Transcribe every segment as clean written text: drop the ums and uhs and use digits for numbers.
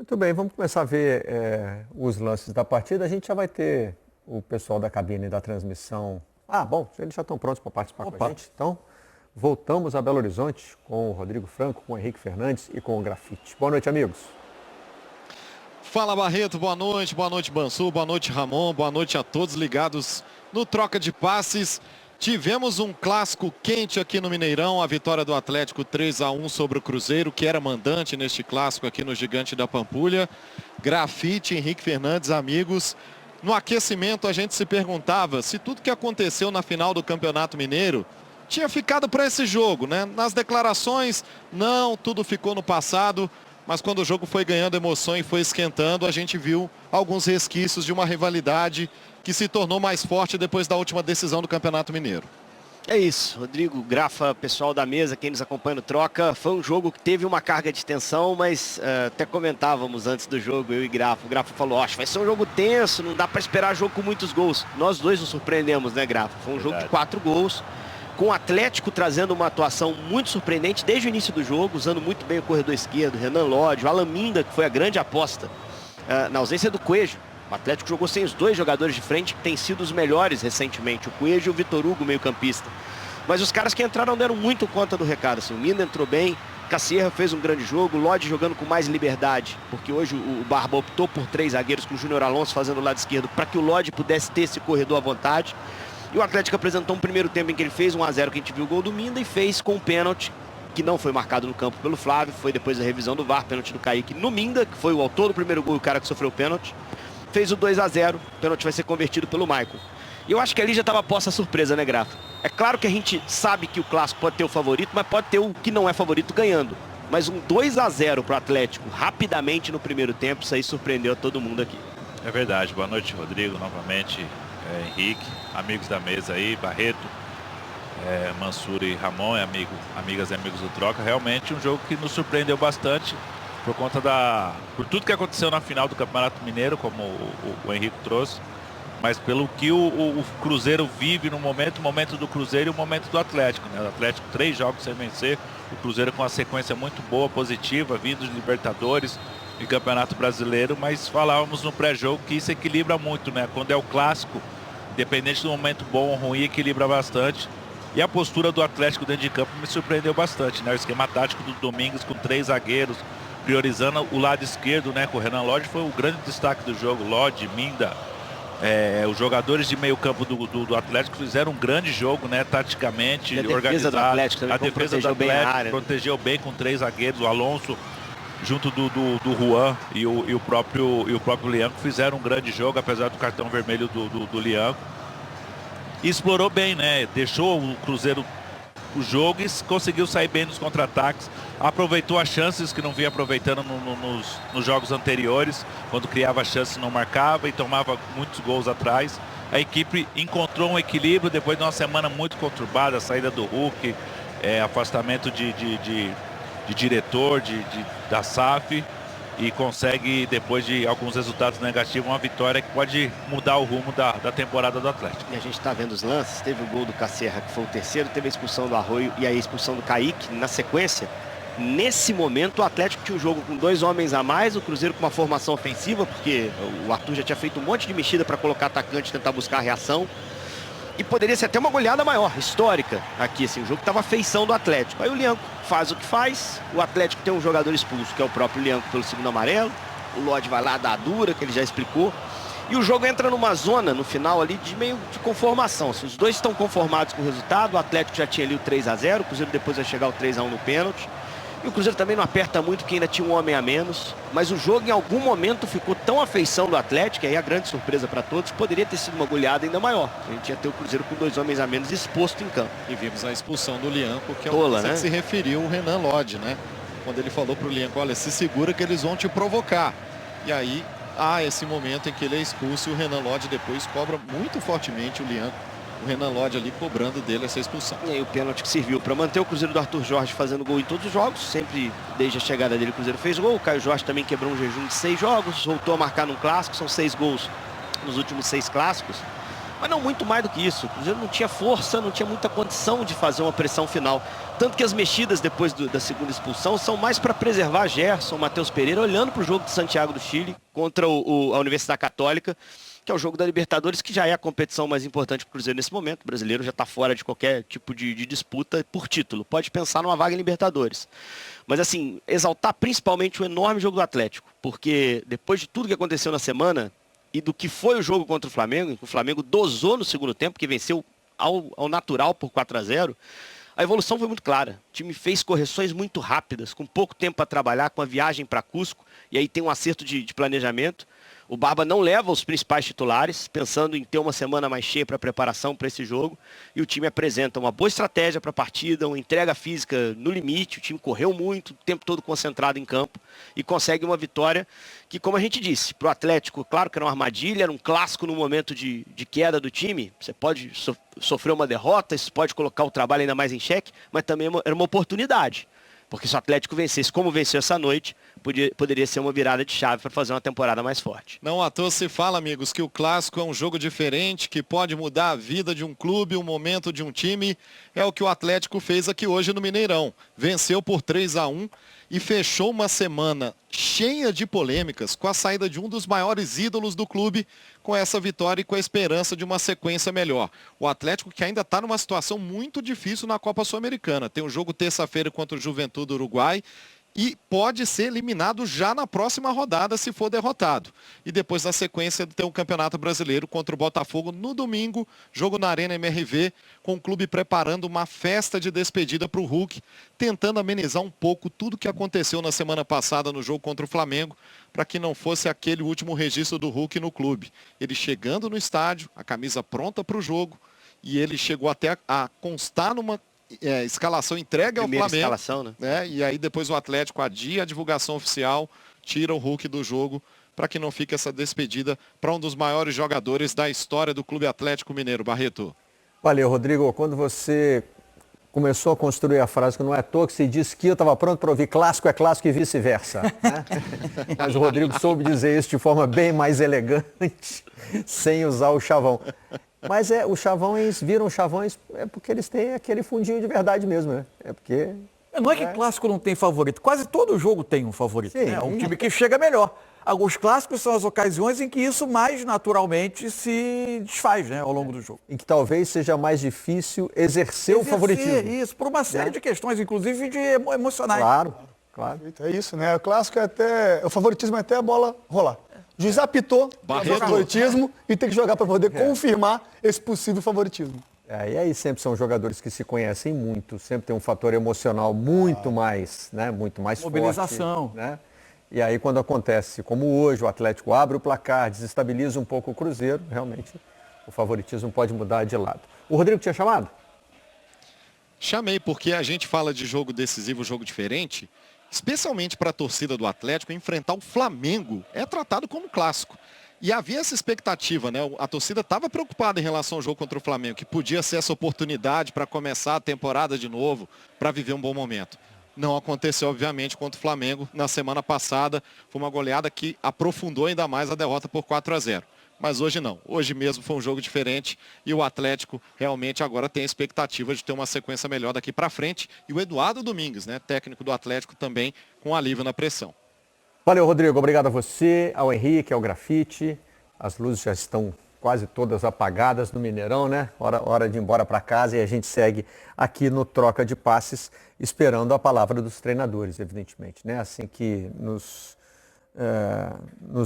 Muito bem, vamos começar a ver os lances da partida. A gente já vai ter o pessoal da cabine da transmissão. Ah, bom, eles já estão prontos para participar com a gente. Então, voltamos a Belo Horizonte com o Rodrigo Franco, com o Henrique Fernandes e com o Grafite. Boa noite, amigos. Fala, Barreto, boa noite Bansu, boa noite Ramon, boa noite a todos ligados no Troca de Passes. Tivemos um clássico quente aqui no Mineirão, a vitória do Atlético 3-1 sobre o Cruzeiro, que era mandante neste clássico aqui no Gigante da Pampulha. Grafite, Henrique Fernandes, amigos. No aquecimento a gente se perguntava se tudo que aconteceu na final do Campeonato Mineiro tinha ficado para esse jogo, né? Nas declarações, não, tudo ficou no passado. Mas quando o jogo foi ganhando emoção e foi esquentando, a gente viu alguns resquícios de uma rivalidade que se tornou mais forte depois da última decisão do Campeonato Mineiro. É isso, Rodrigo, Grafa, pessoal da mesa, quem nos acompanha no Troca. Foi um jogo que teve uma carga de tensão, mas até comentávamos antes do jogo, eu e Grafa. O Grafa falou, acho que vai ser um jogo tenso, não dá para esperar jogo com muitos gols. Nós dois nos surpreendemos, né, Grafa? Foi um jogo de 4 gols. Com o Atlético trazendo uma atuação muito surpreendente desde o início do jogo, usando muito bem o corredor esquerdo, Renan Lodge, o Alan Minda, que foi a grande aposta na ausência do Coelho. O Atlético jogou sem os dois jogadores de frente, que têm sido os melhores recentemente, o Coelho e o Vitor Hugo, meio-campista. Mas os caras que entraram deram muito conta do recado. Assim, o Minda entrou bem, Cacierra fez um grande jogo, o Lodge jogando com mais liberdade, porque hoje o Barba optou por 3 zagueiros, com o Júnior Alonso fazendo o lado esquerdo, para que o Lodge pudesse ter esse corredor à vontade. E o Atlético apresentou um primeiro tempo em que ele fez 1-0, que a gente viu o gol do Minda, e fez com o pênalti, que não foi marcado no campo pelo Flávio, foi depois da revisão do VAR, pênalti do Kaique no Minda, que foi o autor do primeiro gol e o cara que sofreu o pênalti. Fez o 2-0, o pênalti vai ser convertido pelo Maicon. E eu acho que ali já estava posta a surpresa, né, Grafa? É claro que a gente sabe que o clássico pode ter o favorito, mas pode ter o que não é favorito ganhando. Mas um 2-0 para o Atlético, rapidamente no primeiro tempo, isso aí surpreendeu a todo mundo aqui. É verdade, boa noite, Rodrigo, novamente. Henrique, amigos da mesa aí, Barreto, Mansur e Ramon, amigas e amigos do Troca. Realmente um jogo que nos surpreendeu bastante por conta por tudo que aconteceu na final do Campeonato Mineiro, como o Henrique trouxe, mas pelo que o Cruzeiro vive no momento, o momento do Cruzeiro e o momento do Atlético, né? O Atlético 3 jogos sem vencer, o Cruzeiro com uma sequência muito boa, positiva, vindo de Libertadores e Campeonato Brasileiro, mas falávamos no pré-jogo que isso equilibra muito, né? Quando é o clássico, independente do momento bom ou ruim, equilibra bastante. E a postura do Atlético dentro de campo me surpreendeu bastante, né? O esquema tático do Domingos com 3 zagueiros, priorizando o lado esquerdo, né? Com o Renan Lodge foi o grande destaque do jogo. Lodge, Minda, os jogadores de meio campo do Atlético fizeram um grande jogo, né? Taticamente, organizado. Do Atlético também, a defesa do Atlético protegeu bem com 3 zagueiros, o Alonso junto do Juan e o próprio Lianco fizeram um grande jogo, apesar do cartão vermelho do Lianco. E explorou bem, né? Deixou o Cruzeiro o jogo e conseguiu sair bem nos contra-ataques. Aproveitou as chances que não vinha aproveitando nos jogos anteriores, quando criava chances não marcava e tomava muitos gols atrás. A equipe encontrou um equilíbrio depois de uma semana muito conturbada, a saída do Hulk, afastamento de diretor, da SAF, e consegue, depois de alguns resultados negativos, uma vitória que pode mudar o rumo da temporada do Atlético. E a gente está vendo os lances, teve o gol do Cacierra, que foi o terceiro, teve a expulsão do Arroio e a expulsão do Kaique. Na sequência, nesse momento, o Atlético tinha um jogo com 2 homens a mais, o Cruzeiro com uma formação ofensiva, porque o Arthur já tinha feito um monte de mexida para colocar atacante e tentar buscar a reação. E poderia ser até uma goleada maior, histórica, aqui, assim, o jogo estava feição do Atlético. Aí o Lianco faz o que faz, o Atlético tem um jogador expulso, que é o próprio Lianco pelo segundo amarelo, o Lodge vai lá dar a dura, que ele já explicou, e o jogo entra numa zona, no final ali, de meio de conformação. Assim, os dois estão conformados com o resultado, o Atlético já tinha ali o 3-0, o Cruzeiro depois vai chegar o 3-1 no pênalti. E o Cruzeiro também não aperta muito, que ainda tinha um homem a menos. Mas o jogo em algum momento ficou tão à feição do Atlético, e aí a grande surpresa para todos, que poderia ter sido uma goleada ainda maior. A gente ia ter o Cruzeiro com 2 homens a menos exposto em campo. E vimos a expulsão do Lianco, que é Tola, o que né? se referiu o Renan Lodge, né? Quando ele falou para o Lianco, olha, se segura que eles vão te provocar. E aí há esse momento em que ele é expulso e o Renan Lodge depois cobra muito fortemente o Lianco. O Renan Lodge ali cobrando dele essa expulsão. E aí o pênalti que serviu para manter o Cruzeiro do Arthur Jorge fazendo gol em todos os jogos. Sempre desde a chegada dele o Cruzeiro fez gol. O Caio Jorge também quebrou um jejum de 6 jogos. Voltou a marcar num clássico. São 6 gols nos últimos 6 clássicos. mas não muito mais do que isso. O Cruzeiro não tinha força, não tinha muita condição de fazer uma pressão final. Tanto que as mexidas depois da segunda expulsão são mais para preservar Gerson, Matheus Pereira, olhando para o jogo de Santiago do Chile contra a Universidade Católica, que é o jogo da Libertadores, que já é a competição mais importante para o Cruzeiro nesse momento. O brasileiro já está fora de qualquer tipo de disputa por título. Pode pensar numa vaga em Libertadores. Mas assim, exaltar principalmente o enorme jogo do Atlético, porque depois de tudo que aconteceu na semana e do que foi o jogo contra o Flamengo dosou no segundo tempo, que venceu ao natural por 4-0, a evolução foi muito clara. O time fez correções muito rápidas, com pouco tempo para trabalhar, com a viagem para Cusco, e aí tem um acerto de planejamento. O Barba não leva os principais titulares, pensando em ter uma semana mais cheia para preparação para esse jogo. E o time apresenta uma boa estratégia para a partida, uma entrega física no limite. O time correu muito, o tempo todo concentrado em campo. E consegue uma vitória que, como a gente disse, para o Atlético, claro que era uma armadilha, era um clássico no momento de queda do time. Você pode sofrer uma derrota, isso pode colocar o trabalho ainda mais em xeque, mas também era uma oportunidade. Porque se o Atlético vencesse como venceu essa noite, poderia ser uma virada de chave para fazer uma temporada mais forte. Não à toa se fala, amigos, que o clássico é um jogo diferente, que pode mudar a vida de um clube, o momento de um time. É o que o Atlético fez aqui hoje no Mineirão. Venceu por 3-1 e fechou uma semana cheia de polêmicas com a saída de um dos maiores ídolos do clube, com essa vitória e com a esperança de uma sequência melhor. O Atlético que ainda está numa situação muito difícil na Copa Sul-Americana. Tem um jogo terça-feira contra o Juventude do Uruguai e pode ser eliminado já na próxima rodada se for derrotado. E depois na sequência tem o Campeonato Brasileiro contra o Botafogo no domingo, jogo na Arena MRV, com o clube preparando uma festa de despedida para o Hulk, tentando amenizar um pouco tudo que aconteceu na semana passada no jogo contra o Flamengo, para que não fosse aquele último registro do Hulk no clube. Ele chegando no estádio, a camisa pronta para o jogo, e ele chegou até a constar numa escalação entregue ao Flamengo. Escalação, né? E aí depois o Atlético adia a divulgação oficial, tira o Hulk do jogo, para que não fique essa despedida para um dos maiores jogadores da história do Clube Atlético Mineiro. Barreto. Valeu, Rodrigo. Quando você começou a construir a frase que não é à toa que se disse que eu estava pronto para ouvir clássico é clássico e vice-versa. Né? Mas o Rodrigo soube dizer isso de forma bem mais elegante, sem usar o chavão. Mas os chavões viram chavões porque eles têm aquele fundinho de verdade mesmo, né? É porque... Não é que clássico não tem favorito. Quase todo jogo tem um favorito. Sim, né? É um time que chega melhor. Os clássicos são as ocasiões em que isso mais naturalmente se desfaz, né, ao longo do jogo. Em que talvez seja mais difícil exercer o favoritismo. Isso, por uma série de questões, inclusive de emocionais. Claro. É isso, né? O clássico é até... O favoritismo é até a bola rolar. O juiz apitou o favoritismo e tem que jogar para poder confirmar esse possível favoritismo. E aí sempre são jogadores que se conhecem muito, sempre tem um fator emocional muito mais, né? Muito mais mobilização. Forte, né? E aí quando acontece, como hoje, o Atlético abre o placar, desestabiliza um pouco o Cruzeiro, realmente o favoritismo pode mudar de lado. O Rodrigo tinha chamado? Chamei, porque a gente fala de jogo decisivo, jogo diferente, especialmente para a torcida do Atlético, enfrentar o Flamengo é tratado como clássico. E havia essa expectativa, né? A torcida estava preocupada em relação ao jogo contra o Flamengo, que podia ser essa oportunidade para começar a temporada de novo, para viver um bom momento. Não aconteceu, obviamente, contra o Flamengo na semana passada. Foi uma goleada que aprofundou ainda mais a derrota por 4-0. Mas hoje não. Hoje mesmo foi um jogo diferente e o Atlético realmente agora tem a expectativa de ter uma sequência melhor daqui para frente. E o Eduardo Domingues, né, técnico do Atlético, também com alívio na pressão. Valeu, Rodrigo. Obrigado a você, ao Henrique, ao Grafite. As luzes já estão quase todas apagadas no Mineirão, né? Hora de ir embora para casa e a gente segue aqui no Troca de Passes, esperando a palavra dos treinadores, evidentemente, né? Assim que nos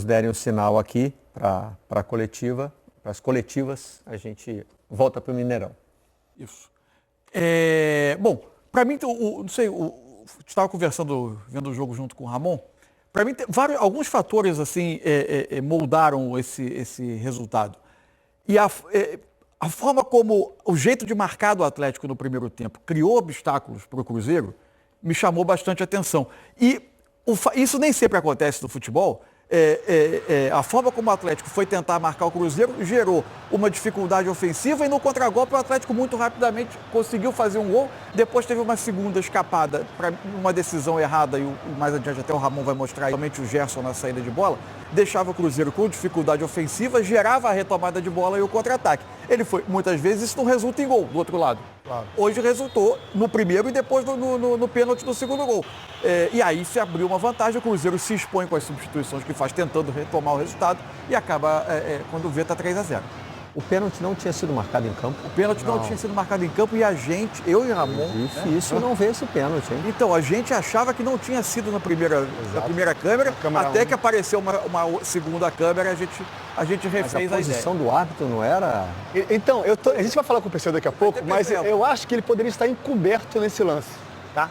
derem um sinal aqui para a coletiva, para as coletivas, a gente volta para o Mineirão. Isso. Bom, para mim, não sei, estava conversando, vendo o jogo junto com o Ramon. Para mim, alguns fatores assim moldaram esse resultado. E a forma como o jeito de marcar do Atlético no primeiro tempo criou obstáculos para o Cruzeiro me chamou bastante atenção. E isso nem sempre acontece no futebol, a forma como o Atlético foi tentar marcar o Cruzeiro gerou uma dificuldade ofensiva e no contragolpe o Atlético muito rapidamente conseguiu fazer um gol. Depois teve uma segunda escapada para uma decisão errada e mais adiante até o Ramon vai mostrar somente o Gerson na saída de bola. Deixava o Cruzeiro com dificuldade ofensiva, gerava a retomada de bola e o contra-ataque. Ele foi, muitas vezes isso não resulta em gol do outro lado. Claro. Hoje resultou no primeiro e depois no pênalti do segundo gol. E aí se abriu uma vantagem, o Cruzeiro se expõe com as substituições que faz, tentando retomar o resultado e acaba, quando vê, está 3-0. O pênalti não tinha sido marcado em campo? O pênalti não tinha sido marcado em campo e a gente, eu e Ramon... Difícil não ver esse pênalti, hein? Então, a gente achava que não tinha sido na primeira câmera, até que apareceu uma segunda câmera, a gente refez a ideia. Mas a posição do árbitro não era... Então, a gente vai falar com o PC daqui a pouco, mas eu acho que ele poderia estar encoberto nesse lance, tá?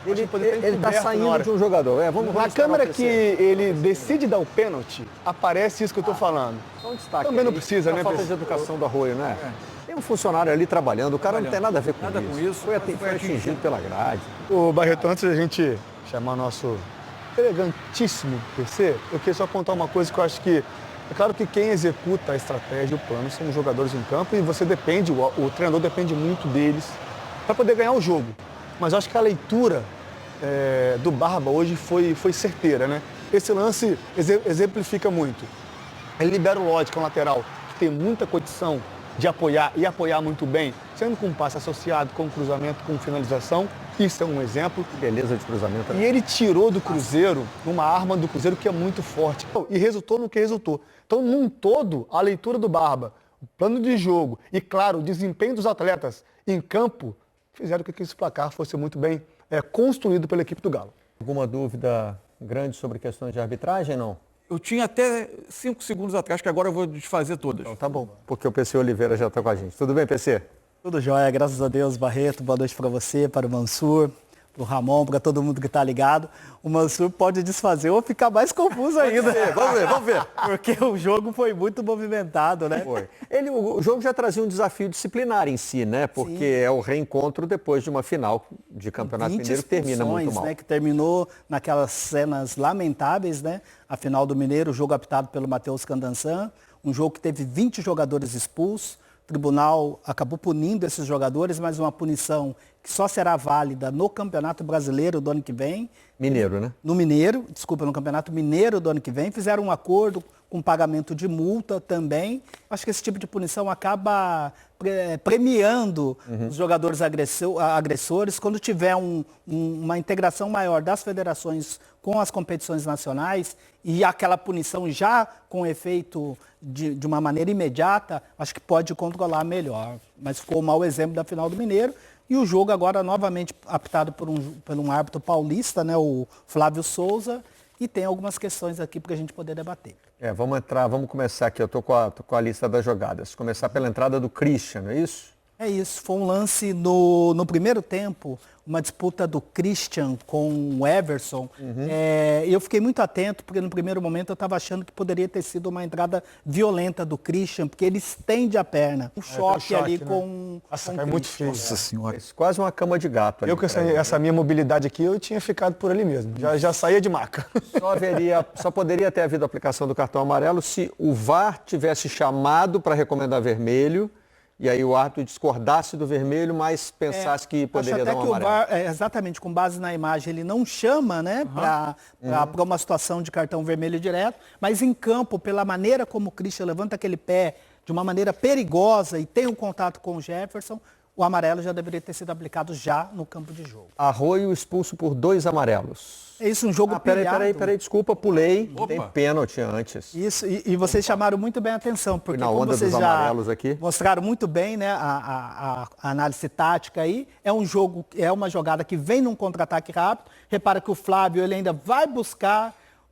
Ele está saindo de um jogador. Na câmera que ele decide dar o pênalti, aparece isso que eu estou falando. Só um destaque. Também não precisa, né? Falta de educação do Arroio, né? Tem um funcionário ali trabalhando, o cara não tem nada a ver com isso. Foi atingido pela grade. O Barreto, antes da gente chamar nosso elegantíssimo PC, eu queria só apontar uma coisa que eu acho que... É claro que quem executa a estratégia, o plano, são os jogadores em campo e você depende, o treinador depende muito deles para poder ganhar o jogo. Mas eu acho que a leitura do Barba hoje foi certeira, né? Esse lance exemplifica muito. Ele libera o Lodi, que é um lateral, que tem muita condição de apoiar e apoiar muito bem, sendo com um passe associado, com cruzamento, com finalização. Isso é um exemplo. Beleza de cruzamento. E ele tirou do Cruzeiro uma arma do Cruzeiro que é muito forte. E resultou no que resultou. Então, num todo, a leitura do Barba, o plano de jogo e, claro, o desempenho dos atletas em campo fizeram com que esse placar fosse muito bem construído pela equipe do Galo. Alguma dúvida grande sobre questões de arbitragem, não? Eu tinha até 5 segundos atrás, que agora eu vou desfazer todas. Então, tá bom, porque o PC Oliveira já está com a gente. Tudo bem, PC? Tudo jóia, graças a Deus, Barreto. Boa noite para você, para o Mansur, para o Ramon, para todo mundo que está ligado. O Mansur pode desfazer ou ficar mais confuso ainda. Vamos ver. Porque o jogo foi muito movimentado, né? Foi. O jogo já trazia um desafio disciplinar em si, né? Porque é o reencontro depois de uma final de Campeonato Mineiro que termina muito mal. Né, que terminou naquelas cenas lamentáveis, né? A final do Mineiro, o jogo apitado pelo Matheus Candansan, um jogo que teve 20 jogadores expulsos. O tribunal acabou punindo esses jogadores, mas uma punição que só será válida no Campeonato Brasileiro do ano que vem. Mineiro, né? No Campeonato Mineiro do ano que vem. Fizeram um acordo com pagamento de multa também. Acho que esse tipo de punição acaba premiando os jogadores agressores. Quando tiver uma integração maior das federações com as competições nacionais e aquela punição já com efeito de uma maneira imediata, acho que pode controlar melhor. Mas ficou um mau exemplo da final do Mineiro. E o jogo agora novamente apitado por um árbitro paulista, né, o Flávio Souza, e tem algumas questões aqui para a gente poder debater. Vamos começar aqui, eu estou com a lista das jogadas. Começar pela entrada do Christian, não é isso? É isso, foi um lance no primeiro tempo, uma disputa do Christian com o Everson. Eu fiquei muito atento, porque no primeiro momento eu estava achando que poderia ter sido uma entrada violenta do Christian, porque ele estende a perna. Um choque ali, né? com é muito feio. Nossa senhora. Quase uma cama de gato ali. Eu com essa minha mobilidade aqui, eu tinha ficado por ali mesmo. Já saía de maca. Só poderia ter havido a aplicação do cartão amarelo se o VAR tivesse chamado para recomendar vermelho. E aí o árbitro discordasse do vermelho, mas pensasse que poderia dar um amarelo. O VAR, exatamente, com base na imagem, ele não chama, né, para uma situação de cartão vermelho direto, mas em campo, pela maneira como o Christian levanta aquele pé de uma maneira perigosa e tem um contato com o Jefferson, o amarelo já deveria ter sido aplicado já no campo de jogo. Arroio expulso por 2 amarelos. É isso, um jogo pilhado. Peraí, desculpa, pulei. Tem pênalti antes. Isso, e vocês chamaram muito bem a atenção, porque como vocês já aqui mostraram muito bem, né, a análise tática aí, é um jogo, é uma jogada que vem num contra-ataque rápido. Repara que o Flávio, ele ainda vai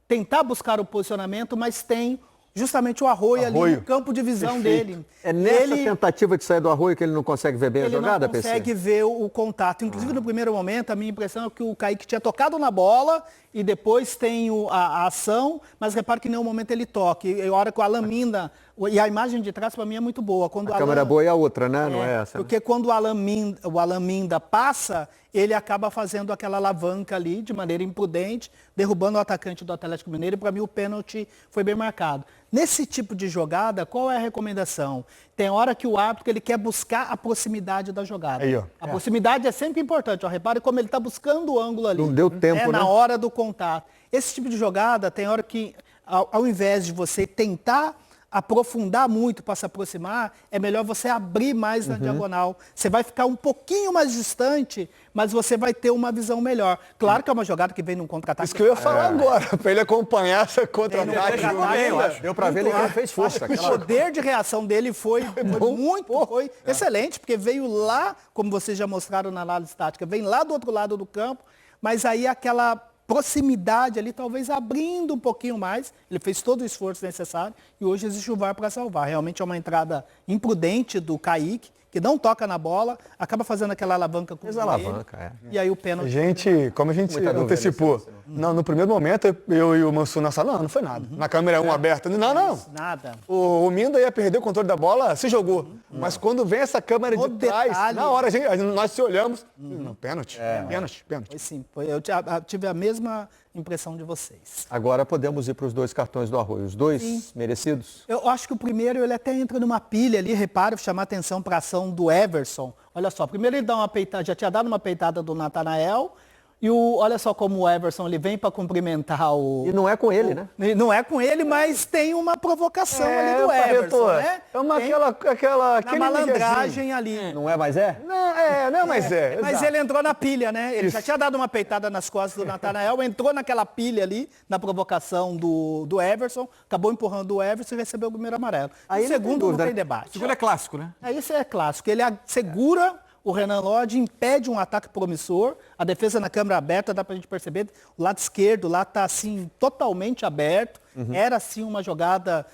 tentar buscar o posicionamento, mas tem justamente o Arroio ali no campo de visão dele. É nessa tentativa de sair do Arroio que ele não consegue ver bem a jogada, PC? Ele não consegue ver o contato. Inclusive, no primeiro momento, a minha impressão é que o Kaique tinha tocado na bola e depois tem a ação, mas repara que em nenhum momento ele toca. E a hora que o Alan Minda E a imagem de trás, para mim, é muito boa. Quando A câmera boa e a outra, né? Não é essa. Porque quando o Alan Minda passa, ele acaba fazendo aquela alavanca ali de maneira imprudente, derrubando o atacante do Atlético Mineiro. E para mim o pênalti foi bem marcado. Nesse tipo de jogada, qual é a recomendação? Tem hora que o árbitro ele quer buscar a proximidade da jogada. Aí, ó. A proximidade é sempre importante. Ó, repare como ele está buscando o ângulo ali. Não deu tempo, né? Na hora do contato. Esse tipo de jogada tem hora que, ao invés de você tentar aprofundar muito para se aproximar, é melhor você abrir mais na diagonal. Você vai ficar um pouquinho mais distante, mas você vai ter uma visão melhor. Claro que é uma jogada que vem num contra-ataque. Isso que eu ia falar agora, para ele acompanhar essa contra-ataque. Deu pra ver, ele não fez força. O poder de reação dele foi excelente, porque veio lá, como vocês já mostraram na análise tática, vem lá do outro lado do campo, mas aí aquela proximidade ali, talvez abrindo um pouquinho mais, ele fez todo o esforço necessário e hoje existe o VAR para salvar. Realmente é uma entrada imprudente do Kaique, que não toca na bola, acaba fazendo aquela alavanca com o joelho, e aí o pênalti. Como a gente antecipou, no primeiro momento eu e o Mansur na sala, não foi nada. Na câmera 1 aberta, não. Nada. O Minda ia perder o controle da bola, se jogou. Mas quando vem essa câmera de trás, na hora nós se olhamos, pênalti. Foi sim, eu tive a mesma impressão de vocês. Agora podemos ir para os 2 cartões do Arroio. Os 2 merecidos? Eu acho que o primeiro ele até entra numa pilha ali, repara, chamar atenção para a ação do Everson. Olha só, primeiro ele dá uma peitada, já tinha dado uma peitada do Natanael. E olha só como o Everson ele vem para cumprimentar o... E não é com ele, né? Não é com ele, mas tem uma provocação ali do Everson, né? É uma na malandragem ali. Não é, mas é? Não, mas é. Mas ele entrou na pilha, né? Ele já tinha dado uma peitada nas costas do Natanael, entrou naquela pilha ali, na provocação do Everson, acabou empurrando o Everson e recebeu o primeiro amarelo. Aí o segundo não tem debate. O segundo é clássico, né? Isso é clássico. Ele segura o Renan Lodge, impede um ataque promissor, a defesa na câmera aberta, dá pra gente perceber, o lado esquerdo lá tá assim, totalmente aberto, era assim uma jogada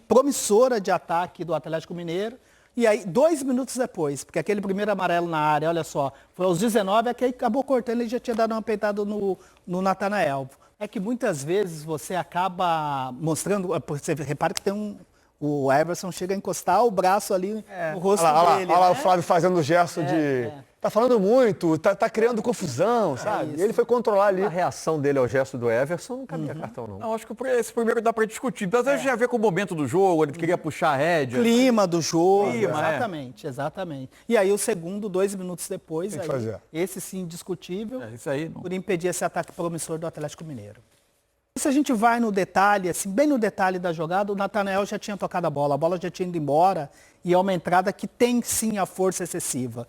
promissora de ataque do Atlético Mineiro, e aí 2 minutos depois, porque aquele primeiro amarelo na área, olha só, foi aos 19, é que aí acabou cortando, ele já tinha dado uma peitada no Natanael. É que muitas vezes você acaba mostrando, você repara que tem o Everson chega a encostar o braço ali no rosto dele. Olha lá o Flávio fazendo o gesto de... Tá falando muito, tá criando confusão, sabe? E ele foi controlar ali. A reação dele ao gesto do Everson não cabia cartão, não. Não, acho que esse primeiro dá para discutir. Mas às vezes tinha a ver com o momento do jogo, ele queria puxar a rédea. Clima do jogo, exatamente. E aí o segundo, 2 minutos depois, esse sim indiscutível, isso aí, por impedir esse ataque promissor do Atlético Mineiro. Se a gente vai no detalhe, assim, bem no detalhe da jogada, o Natanael já tinha tocado a bola já tinha ido embora, e é uma entrada que tem sim a força excessiva.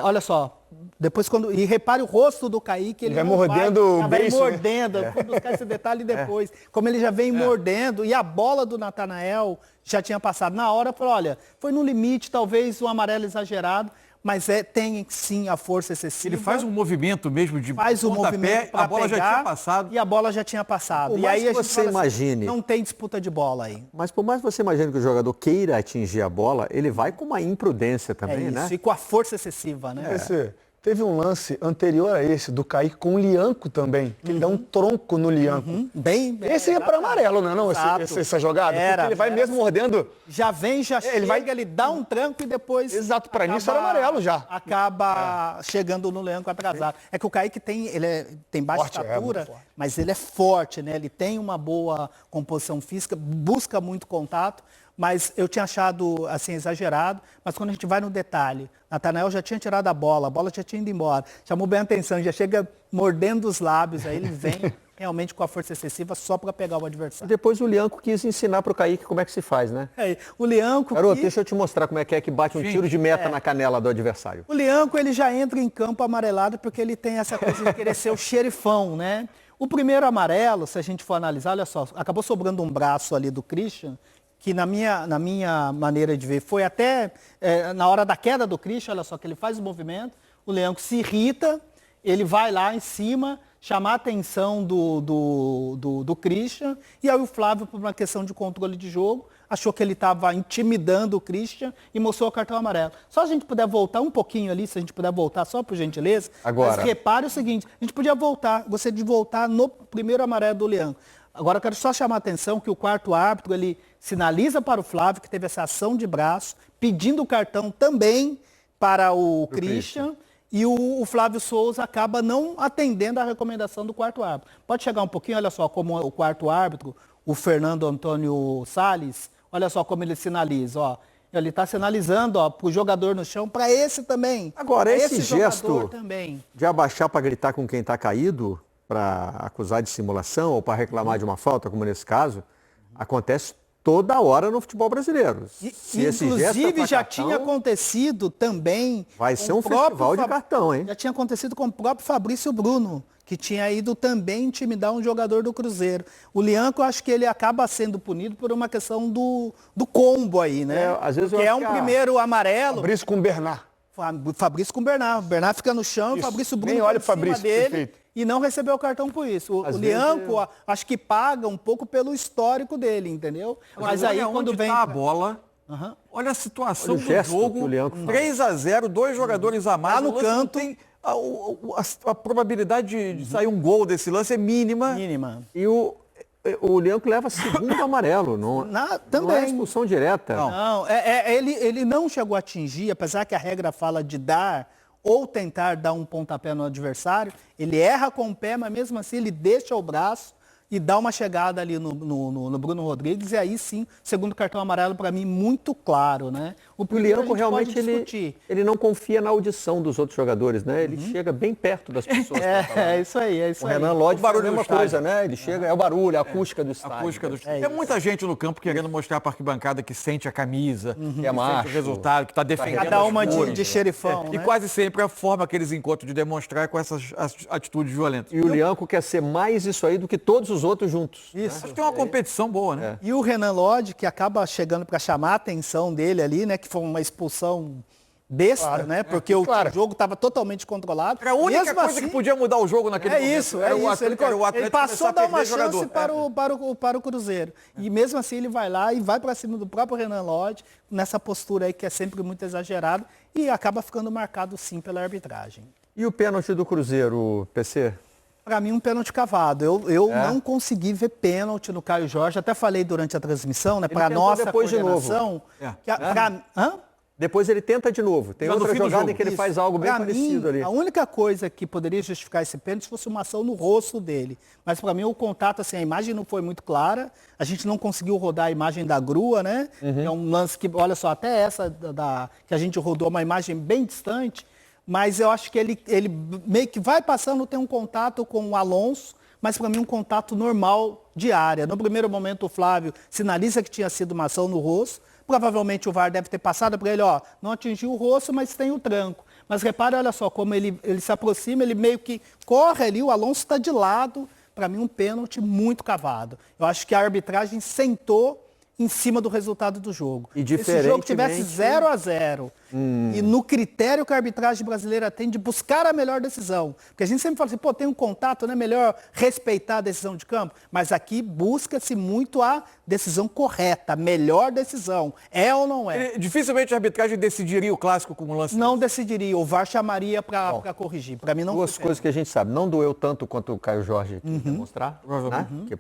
Olha só, depois e repare o rosto do Kaique, ele vai mordendo o beiço, mordendo, vou buscar esse detalhe depois, como ele já vem mordendo, e a bola do Natanael já tinha passado. Na hora, falou, olha, foi no limite, talvez um amarelo exagerado, mas tem sim a força excessiva. Ele faz um movimento mesmo de faz um movimento a bola já tinha passado. E a bola já tinha passado. E aí você imagine, não tem disputa de bola aí. Mas por mais que você imagine que o jogador queira atingir a bola, ele vai com uma imprudência também, né? E com a força excessiva, né? Teve um lance anterior a esse, do Kaique com o Lianco também, que ele dá um tronco no Lianco. Esse ia para amarelo, não é? Essa jogada? Porque ele vai mesmo mordendo. Já chega, ele dá um tranco e depois... Exato, para mim isso era amarelo já. Acaba chegando no Lianco atrasado. É que o Kaique tem baixa estatura, mas ele é forte, né? Ele tem uma boa composição física, busca muito contato. Mas eu tinha achado, assim, exagerado. Mas quando a gente vai no detalhe, Natanael já tinha tirado a bola já tinha ido embora. Chamou bem a atenção, já chega mordendo os lábios, aí ele vem realmente com a força excessiva só para pegar o adversário. E depois o Lianco quis ensinar para o Kaique como é que se faz, né? O Lianco... Garoto, deixa eu te mostrar como é que bate um tiro de meta na canela do adversário. O Lianco, ele já entra em campo amarelado porque ele tem essa coisa de querer ser o xerifão, né? O primeiro amarelo, se a gente for analisar, olha só, acabou sobrando um braço ali do Christian, que na minha maneira de ver, foi até na hora da queda do Christian, olha só, que ele faz o movimento, o Lianco se irrita, ele vai lá em cima, chamar a atenção do Christian, e aí o Flávio, por uma questão de controle de jogo, achou que ele estava intimidando o Christian e mostrou o cartão amarelo. Só a gente puder voltar um pouquinho ali, se a gente puder voltar só por gentileza. Agora. Mas repare o seguinte, a gente podia voltar, gostaria de voltar no primeiro amarelo do Lianco. Agora eu quero só chamar a atenção que o quarto árbitro, ele sinaliza para o Flávio que teve essa ação de braço, pedindo o cartão também para o Christian. E o Flávio Souza acaba não atendendo a recomendação do quarto árbitro. Pode chegar um pouquinho, olha só como o quarto árbitro, o Fernando Antônio Salles, olha só como ele sinaliza, ó. Ele está sinalizando para o jogador no chão, para esse também. Agora, esse gesto também. de abaixar para gritar com quem está caído, para acusar de simulação ou para reclamar de uma falta, como nesse caso, acontece toda hora no futebol brasileiro. Inclusive já tinha acontecido também... Vai ser um festival de cartão, hein? Já tinha acontecido com o próprio Fabrício Bruno, que tinha ido também intimidar um jogador do Cruzeiro. O Lianco, eu acho que ele acaba sendo punido por uma questão do combo aí, né? Às vezes que é um primeiro amarelo. Fabrício com o Bernard. Fabrício com o Bernard. O Bernard fica no chão e o Fabrício Bruno nem olha em o Fabrício, cima dele perfeito. E não recebeu o cartão por isso. O Lianco, acho que paga um pouco pelo histórico dele, entendeu? Mas aí quando vem a bola, olha a situação do jogo, 3-0, 2 jogadores a mais. Lá no canto. A probabilidade de sair um gol desse lance é mínima. Mínima. E o Lianco leva segundo amarelo, também. Não é expulsão direta. Não, ele não chegou a atingir, apesar que a regra fala de dar ou tentar dar um pontapé no adversário, ele erra com o pé, mas mesmo assim ele deixa o braço e dá uma chegada ali no Bruno Rodrigues, e aí sim, segundo cartão amarelo para mim, muito claro, né? O Lianco realmente ele não confia na audição dos outros jogadores, né? Ele chega bem perto das pessoas. É isso aí, é isso aí. O Renan Lodge faz a mesma coisa, né? Ele chega, é o barulho, a acústica do estádio. Tem muita gente no campo querendo mostrar para a arquibancada que sente a camisa, que é macho, sente o resultado, que está defendendo. Cada uma de xerifão, né? E quase sempre a forma que eles encontram de demonstrar com essas atitudes violentas. E o Lianco quer ser mais isso aí do que todos os outros juntos. Isso. Acho que tem uma competição boa, né? E o Renan Lodge, que acaba chegando para chamar a atenção dele ali, né? Que foi uma expulsão besta, né? Porque o jogo estava totalmente controlado. Era a única coisa que podia mudar o jogo naquele momento. Ele passou a dar uma chance para o Cruzeiro. E mesmo assim ele vai lá e vai para cima do próprio Renan Lodge, nessa postura aí que é sempre muito exagerada, e acaba ficando marcado sim pela arbitragem. E o pênalti do Cruzeiro, PC? Para mim, um pênalti cavado. Eu não consegui ver pênalti no Caio Jorge. Até falei durante a transmissão, né? Para nossa depois coordenação. Depois ele tenta de novo. Tem outra jogada em que ele faz algo bem parecido ali. A única coisa que poderia justificar esse pênalti fosse uma ação no rosto dele. Mas para mim o contato, assim, a imagem não foi muito clara. A gente não conseguiu rodar a imagem da grua, né? É um lance que, olha só, até essa que a gente rodou uma imagem bem distante. Mas eu acho que ele meio que vai passando, tem um contato com o Alonso, mas para mim um contato normal de área. No primeiro momento o Flávio sinaliza que tinha sido uma ação no rosto. Provavelmente o VAR deve ter passado para ele, ó, não atingiu o rosto, mas tem o tranco. Mas repare, olha só, como ele se aproxima, ele meio que corre ali, o Alonso está de lado. Para mim um pênalti muito cavado. Eu acho que a arbitragem sentou em cima do resultado do jogo. E se o jogo tivesse 0-0, e no critério que a arbitragem brasileira tem de buscar a melhor decisão, porque a gente sempre fala assim, pô, tem um contato, né, melhor respeitar a decisão de campo, mas aqui busca-se muito a decisão correta, a melhor decisão, é ou não é? Dificilmente a arbitragem decidiria o clássico com um lance. Não decidiria, o VAR chamaria para corrigir. Para mim não. Duas coisas que a gente sabe, não doeu tanto quanto o Caio Jorge quis demonstrar, né? Que,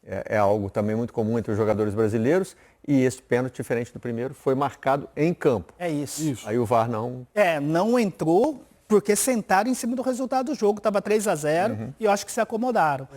é algo também muito comum entre os jogadores brasileiros, e esse pênalti, diferente do primeiro, foi marcado em campo. É isso. Aí o VAR não... não entrou porque sentaram em cima do resultado do jogo, estava 3-0 e eu acho que se acomodaram.